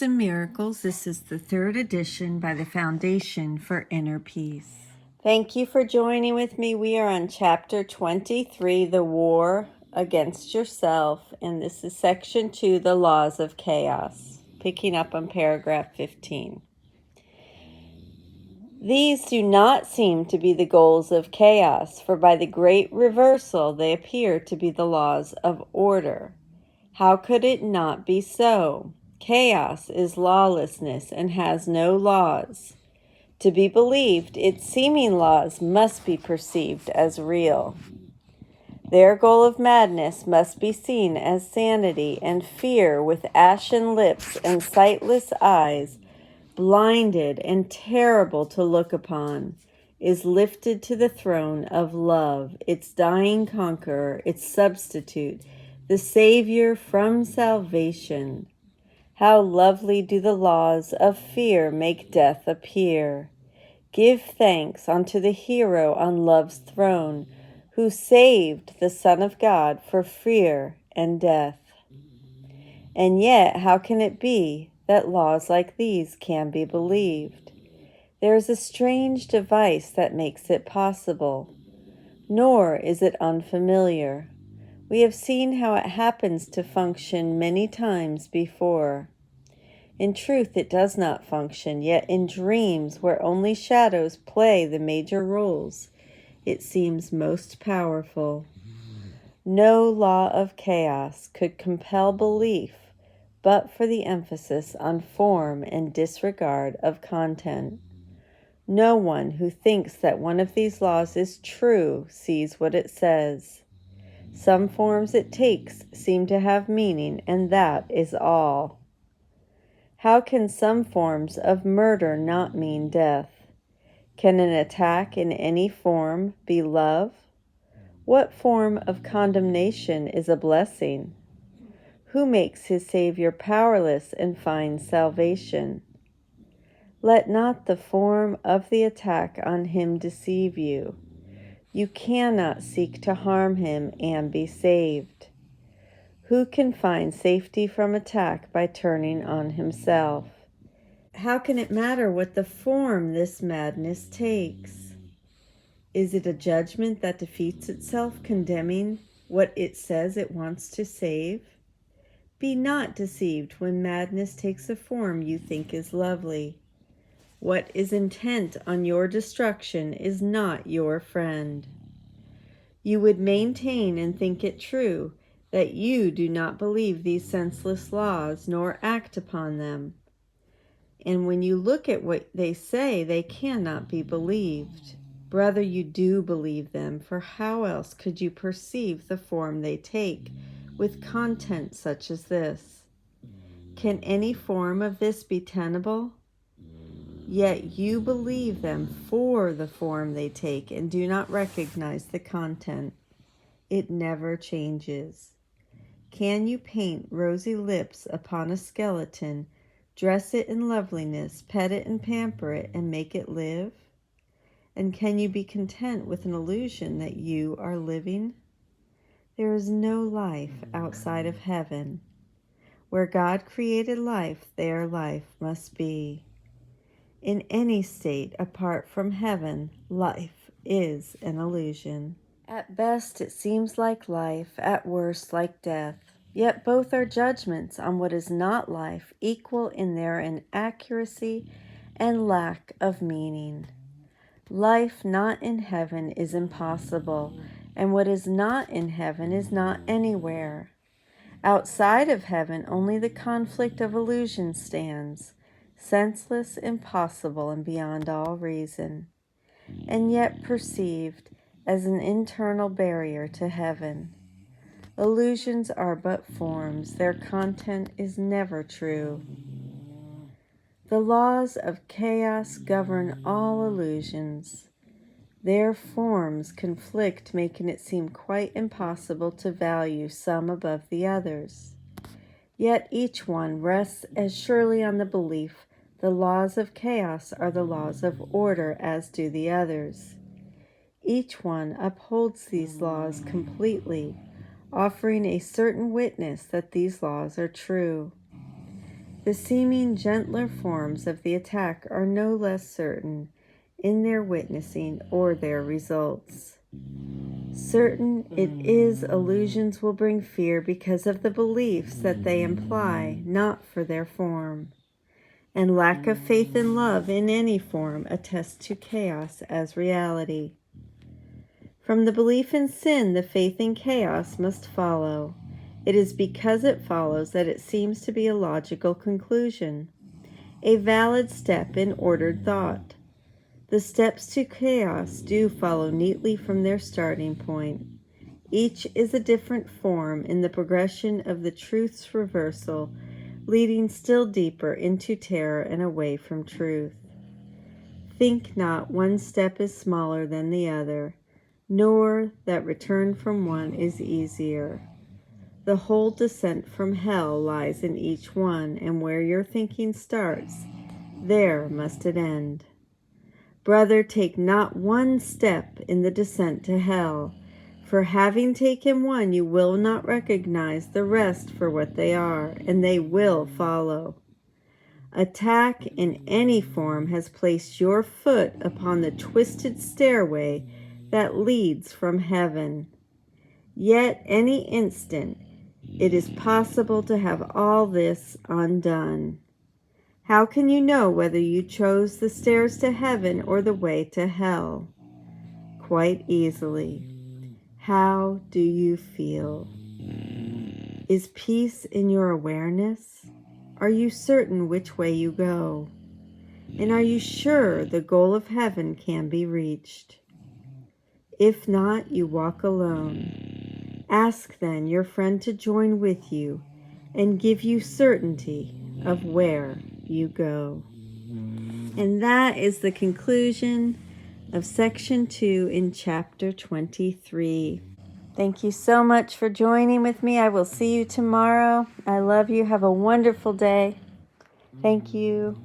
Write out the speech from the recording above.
and Miracles. This is the third edition by the Foundation for Inner Peace. Thank you for joining with me. We are on chapter 23, The War Against Yourself, and this is section 2, The Laws of Chaos, picking up on paragraph 15. These do not seem to be the goals of chaos, for by the great reversal they appear to be the laws of order. How could it not be so? Chaos is lawlessness and has no laws. To be believed, its seeming laws must be perceived as real. Their goal of madness must be seen as sanity, and fear with ashen lips and sightless eyes, blinded and terrible to look upon, is lifted to the throne of love, its dying conqueror, its substitute, the Savior from salvation. How lovely do the laws of fear make death appear. Give thanks unto the hero on love's throne, who saved the Son of God for fear and death. And yet, how can it be that laws like these can be believed? There is a strange device that makes it possible, nor is it unfamiliar. We have seen how it happens to function many times before. In truth, it does not function, yet in dreams where only shadows play the major roles, it seems most powerful. No law of chaos could compel belief but for the emphasis on form and disregard of content. No one who thinks that one of these laws is true sees what it says. Some forms it takes seem to have meaning, and that is all. How can some forms of murder not mean death? Can an attack in any form be love? What form of condemnation is a blessing? Who makes his Savior powerless and finds salvation? Let not the form of the attack on him deceive you. You cannot seek to harm him and be saved. Who can find safety from attack by turning on himself? How can it matter what the form this madness takes? Is it a judgment that defeats itself, condemning what it says it wants to save? Be not deceived when madness takes a form you think is lovely. What is intent on your destruction is not your friend. You would maintain and think it true that you do not believe these senseless laws nor act upon them. And when you look at what they say, they cannot be believed. Brother, you do believe them, for how else could you perceive the form they take with content such as this? Can any form of this be tenable? Yet you believe them for the form they take and do not recognize the content. It never changes. Can you paint rosy lips upon a skeleton, dress it in loveliness, pet it and pamper it, and make it live? And can you be content with an illusion that you are living? There is no life outside of heaven. Where God created life, there life must be. In any state apart from heaven, life is an illusion. At best it seems like life, at worst like death. Yet both are judgments on what is not life, equal in their inaccuracy and lack of meaning. Life not in heaven is impossible, and what is not in heaven is not anywhere. Outside of heaven, only the conflict of illusion stands, senseless, impossible, and beyond all reason, and yet perceived as an internal barrier to heaven. Illusions are but forms, their content is never true. The laws of chaos govern all illusions. Their forms conflict, making it seem quite impossible to value some above the others. Yet each one rests as surely on the belief the laws of chaos are the laws of order as do the others. Each one upholds these laws completely, offering a certain witness that these laws are true. The seeming gentler forms of the attack are no less certain in their witnessing or their results. Certain it is illusions will bring fear because of the beliefs that they imply, not for their form. And lack of faith and love in any form attests to chaos as reality. From the belief in sin, the faith in chaos must follow. It is because it follows that it seems to be a logical conclusion, a valid step in ordered thought. The steps to chaos do follow neatly from their starting point. Each is a different form in the progression of the truth's reversal, leading still deeper into terror and away from truth. Think not one step is smaller than the other, nor that return from one is easier. The whole descent from hell lies in each one, and where your thinking starts, there must it end. Brother, take not one step in the descent to hell, for having taken one, you will not recognize the rest for what they are, and they will follow. Attack in any form has placed your foot upon the twisted stairway that leads from heaven. Yet any instant it is possible to have all this undone. How can you know whether you chose the stairs to heaven or the way to hell? Quite easily. How do you feel? Is peace in your awareness? Are you certain which way you go? And are you sure the goal of heaven can be reached? If not, you walk alone. Ask then your friend to join with you and give you certainty of where you go. And that is the conclusion of section 2 in chapter 23. Thank you so much for joining with me. I will see you tomorrow. I love you. Have a wonderful day. Thank you.